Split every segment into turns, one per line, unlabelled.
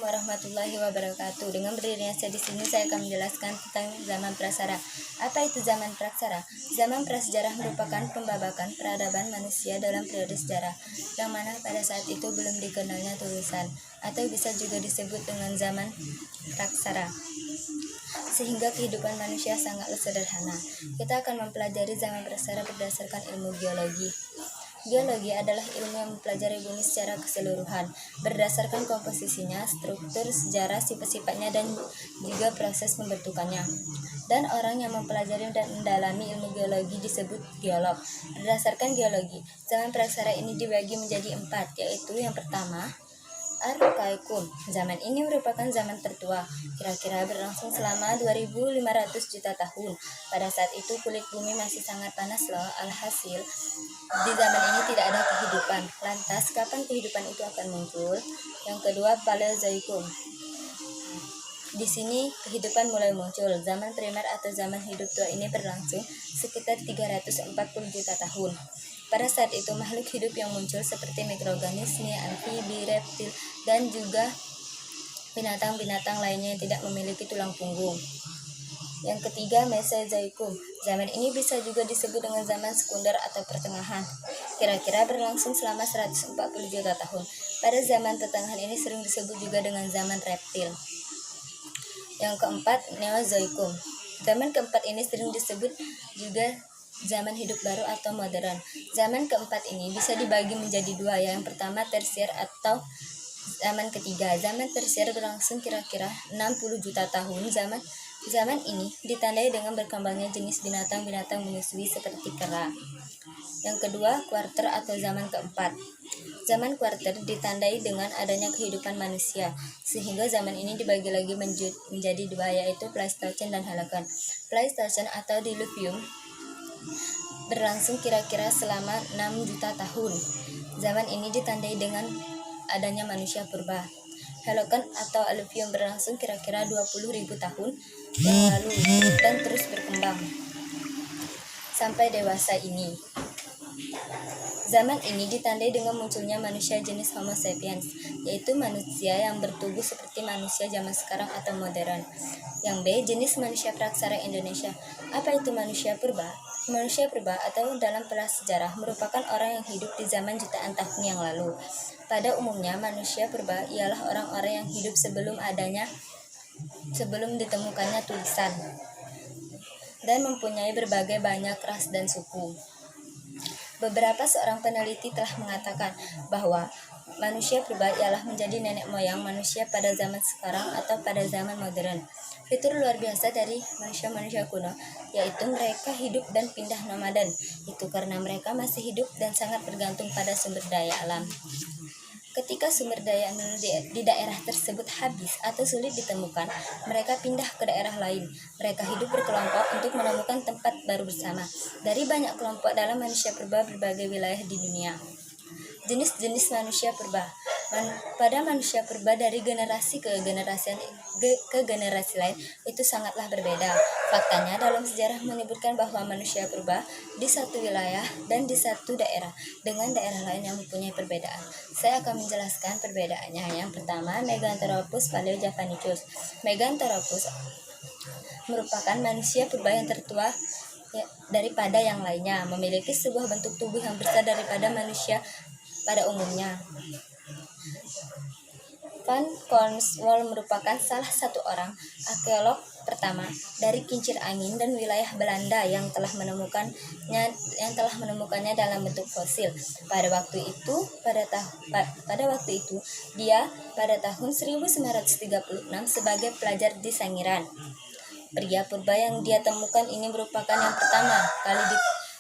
Assalamualaikum warahmatullahi wabarakatuh. Dengan berdirinya saya di sini, saya akan menjelaskan tentang zaman prasejarah. Apa itu zaman prasejarah? Zaman prasejarah merupakan pembabakan peradaban manusia dalam periode sejarah, yang mana pada saat itu belum dikenalnya tulisan, atau bisa juga disebut dengan zaman praksara. Sehingga kehidupan manusia sangatlah sederhana. Kita akan mempelajari zaman prasejarah berdasarkan ilmu geologi. Geologi adalah ilmu yang mempelajari bumi secara keseluruhan, berdasarkan komposisinya, struktur, sejarah, sifat-sifatnya, dan juga proses pembentukannya. Dan orang yang mempelajari dan mendalami ilmu geologi disebut geolog. Berdasarkan geologi, zaman prasejarah ini dibagi menjadi 4, yaitu yang pertama, Arkaikum. Zaman ini merupakan zaman tertua, kira-kira berlangsung selama 2500 juta tahun. Pada saat itu kulit bumi masih sangat panas loh. Alhasil, di zaman ini tidak ada kehidupan. Lantas, kapan kehidupan itu akan muncul? Yang kedua, Paleozoikum. Di sini kehidupan mulai muncul. Zaman primer atau zaman hidup tua ini berlangsung sekitar 340 juta tahun. Pada saat itu makhluk hidup yang muncul seperti mikroorganisme, amfibi, reptil, dan juga binatang-binatang lainnya yang tidak memiliki tulang punggung. Yang ketiga, Mesozoikum. Zaman ini bisa juga disebut dengan zaman sekunder atau pertengahan. Kira-kira berlangsung selama 140 juta tahun. Pada zaman pertengahan ini sering disebut juga dengan zaman reptil. Yang keempat, Neozoikum. Zaman keempat ini sering disebut juga zaman hidup baru atau modern. Zaman keempat ini bisa dibagi menjadi dua. Yang pertama, tersier atau zaman ketiga. Zaman tersier berlangsung kira-kira 60 juta tahun. Zaman ini ditandai dengan berkembangnya jenis binatang-binatang menyusui seperti kera. Yang kedua, kuarter atau zaman keempat. Zaman kuarter ditandai dengan adanya kehidupan manusia, sehingga zaman ini dibagi lagi menjadi dua, yaitu Pleistocene dan Holocan. Pleistocene atau Diluvium berlangsung kira-kira selama 6 juta tahun. Zaman ini ditandai dengan adanya manusia purba. Holocan atau Alluvium berlangsung kira-kira 20.000 tahun yang lalu dan terus berkembang sampai dewasa ini. Zaman ini ditandai dengan munculnya manusia jenis Homo sapiens, yaitu manusia yang bertubuh seperti manusia zaman sekarang atau modern. Yang B, jenis manusia praksara Indonesia. Apa itu manusia purba? Manusia purba atau dalam prasejarah merupakan orang yang hidup di zaman jutaan tahun yang lalu. Pada umumnya, manusia purba ialah orang-orang yang hidup sebelum ditemukannya tulisan dan mempunyai berbagai banyak ras dan suku. Beberapa seorang peneliti telah mengatakan bahwa manusia purba ialah menjadi nenek moyang manusia pada zaman sekarang atau pada zaman modern. Fitur luar biasa dari manusia-manusia kuno, yaitu mereka hidup dan pindah nomaden. Itu karena mereka masih hidup dan sangat bergantung pada sumber daya alam. Ketika sumber daya di daerah tersebut habis atau sulit ditemukan, mereka pindah ke daerah lain. Mereka hidup berkelompok untuk menemukan tempat baru bersama. Dari banyak kelompok dalam manusia purba berbagai wilayah di dunia. Jenis-jenis manusia purba. Pada manusia purba dari generasi ke generasi lain itu sangatlah berbeda. Faktanya dalam sejarah menyebutkan bahwa manusia purba di satu wilayah dan di satu daerah dengan daerah lain yang mempunyai perbedaan. Saya akan menjelaskan perbedaannya. Yang pertama, Meganthropus paleojavanicus. Meganthropus merupakan manusia purba yang tertua daripada yang lainnya, memiliki sebuah bentuk tubuh yang besar daripada manusia pada umumnya. Van Cornwall merupakan salah satu orang arkeolog pertama dari kincir angin dan wilayah Belanda yang telah menemukannya dalam bentuk fosil. Pada waktu itu dia pada tahun 1936 sebagai pelajar di Sangiran. Pria purba yang dia temukan ini merupakan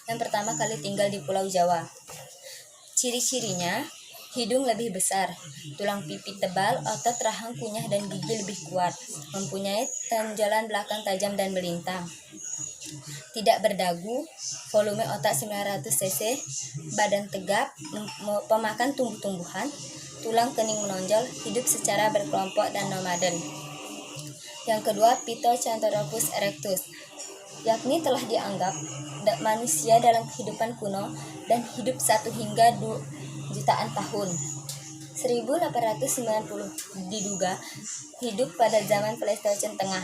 yang pertama kali tinggal di Pulau Jawa. Ciri-cirinya, hidung lebih besar, tulang pipi tebal, otot rahang kunyah dan gigi lebih kuat, mempunyai tonjolan belakang tajam dan melintang, tidak berdagu, volume otak 900 cc, badan tegap, pemakan tumbuh-tumbuhan, tulang kening menonjol, hidup secara berkelompok dan nomaden. Yang kedua, Pithecanthropus erectus, yakni telah dianggap manusia dalam kehidupan kuno dan hidup 1 hingga 2 jutaan tahun. 1890 diduga hidup pada zaman Pleistocene Tengah.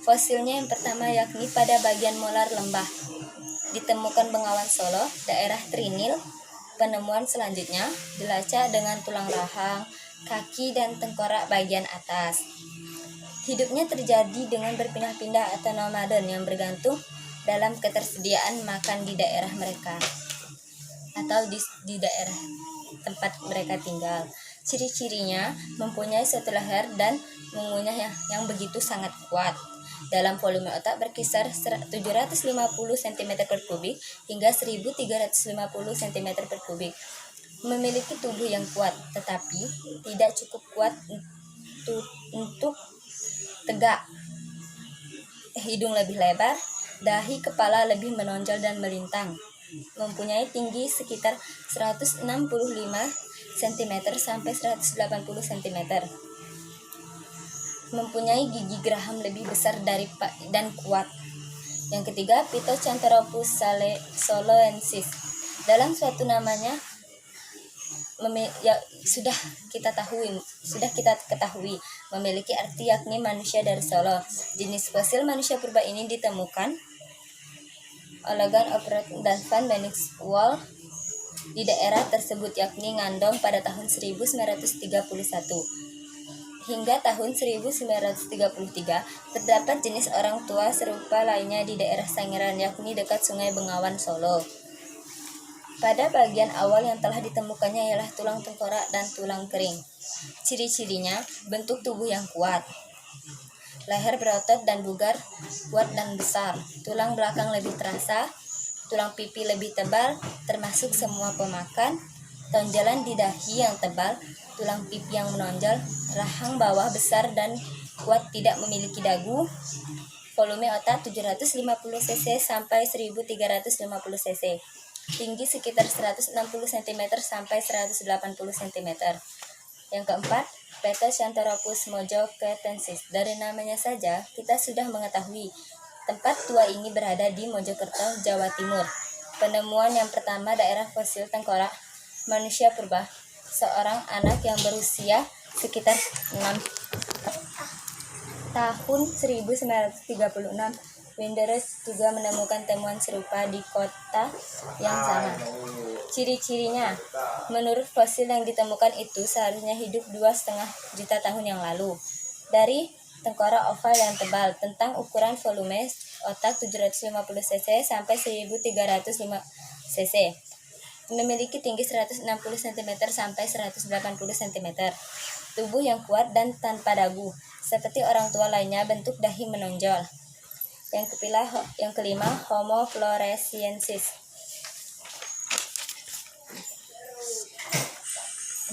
Fosilnya yang pertama yakni pada bagian molar lembah. Ditemukan Bengawan Solo, daerah Trinil. Penemuan selanjutnya dilacak dengan tulang rahang, kaki, dan tengkorak bagian atas. Hidupnya terjadi dengan berpindah-pindah atau nomaden yang bergantung dalam ketersediaan makan di daerah mereka atau di daerah tempat mereka tinggal. Ciri-cirinya mempunyai suatu leher dan mengunyah yang begitu sangat kuat. Dalam volume otak berkisar 750 cm3 hingga 1350 cm3. Memiliki tubuh yang kuat, tetapi tidak cukup kuat untuk tegak. Hidung lebih lebar, dahi kepala lebih menonjol dan melintang. Mempunyai tinggi sekitar 165 cm sampai 180 cm. Mempunyai gigi geraham lebih besar dan kuat. Yang ketiga, Phytocanthropus soloensis. Dalam suatu namanya sudah kita ketahui memiliki arti yakni manusia dari Solo. Jenis fosil manusia purba ini ditemukan Olegan Oprek dan Van Benix Wall di daerah tersebut yakni Ngandong pada tahun 1931. Hingga tahun 1933 terdapat jenis orang tua serupa lainnya di daerah Sangiran yakni dekat Sungai Bengawan Solo. Pada bagian awal yang telah ditemukannya ialah tulang tengkorak dan tulang kering. Ciri-cirinya bentuk tubuh yang kuat, leher berotot dan bugar, kuat dan besar. Tulang belakang lebih terasa, tulang pipi lebih tebal, termasuk semua pemakan. Tonjolan di dahi yang tebal, tulang pipi yang menonjol, rahang bawah besar dan kuat, tidak memiliki dagu. Volume otak 750 cc sampai 1350 cc. Tinggi sekitar 160 cm sampai 180 cm. Yang keempat, Phytocanthropus mojokertensis. Dari namanya saja, kita sudah mengetahui tempat tua ini berada di Mojokerto, Jawa Timur. Penemuan yang pertama daerah fosil tengkorak manusia purba, seorang anak yang berusia sekitar 6 tahun 1936. Winders juga menemukan temuan serupa di kota yang sama. Ciri-cirinya, menurut fosil yang ditemukan itu seharusnya hidup 2,5 juta tahun yang lalu. Dari tengkorak oval yang tebal, tentang ukuran volume otak 750 cc sampai 1305 cc. Memiliki tinggi 160 cm sampai 180 cm. Tubuh yang kuat dan tanpa dagu. Seperti orang tua lainnya, bentuk dahi menonjol. Yang kelima, Homo floresiensis.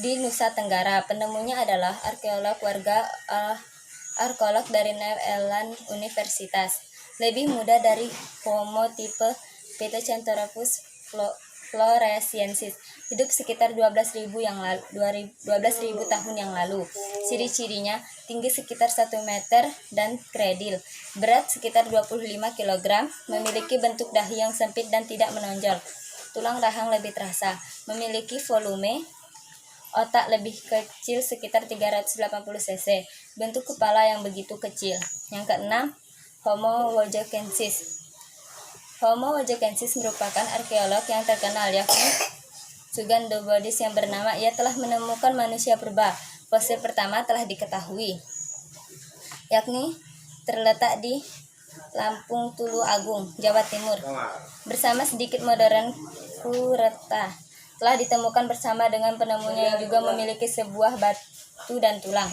Di Nusa Tenggara, penemunya adalah arkeolog dari New Zealand Universitas. Lebih muda dari Homo tipe Phytocanthropus floresiensis. Hidup sekitar 12.000 tahun yang lalu. Ciri-cirinya, tinggi sekitar 1 meter dan kredil. Berat sekitar 25 kg, memiliki bentuk dahi yang sempit dan tidak menonjol. Tulang rahang lebih terasa, memiliki volume otak lebih kecil sekitar 380 cc. Bentuk kepala yang begitu kecil. Yang keenam, Homo wojokensis. Homo wojokensis merupakan arkeolog yang terkenal yakni Sugando Bodis yang bernama. Ia telah menemukan manusia purba. Fosil pertama telah diketahui, yakni terletak di Lampung Tulu Agung, Jawa Timur. Bersama sedikit modern Kureta telah ditemukan bersama dengan penemunya yang juga memiliki sebuah batu dan tulang.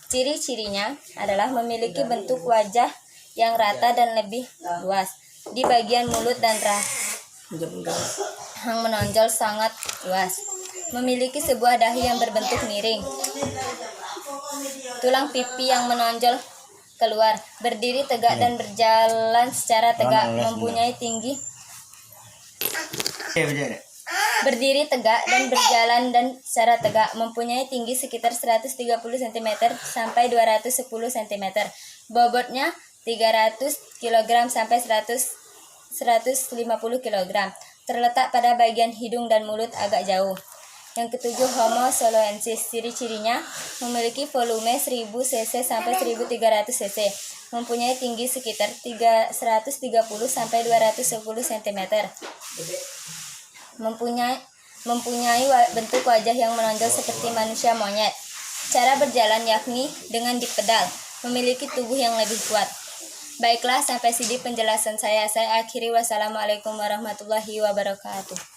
Ciri-cirinya adalah memiliki bentuk wajah yang rata dan lebih luas. Di bagian mulut dan rahang menonjol sangat luas. Memiliki sebuah dahi yang berbentuk miring. Tulang pipi yang menonjol keluar. Berdiri tegak dan berjalan secara tegak. Mempunyai tinggi. Berdiri tegak dan berjalan secara tegak. Mempunyai tinggi sekitar 130 cm sampai 210 cm. Bobotnya 300 kg sampai 150 kg. Terletak pada bagian hidung dan mulut agak jauh. Yang ketujuh, Homo soloensis. Ciri-cirinya memiliki volume 1000 cc sampai 1300 cc, mempunyai tinggi sekitar 130 sampai 210 cm, mempunyai bentuk wajah yang menonjol seperti manusia monyet. Cara berjalan yakni dengan dipedal, memiliki tubuh yang lebih kuat. Baiklah, sampai sini penjelasan saya. Saya akhiri. Wassalamualaikum warahmatullahi wabarakatuh.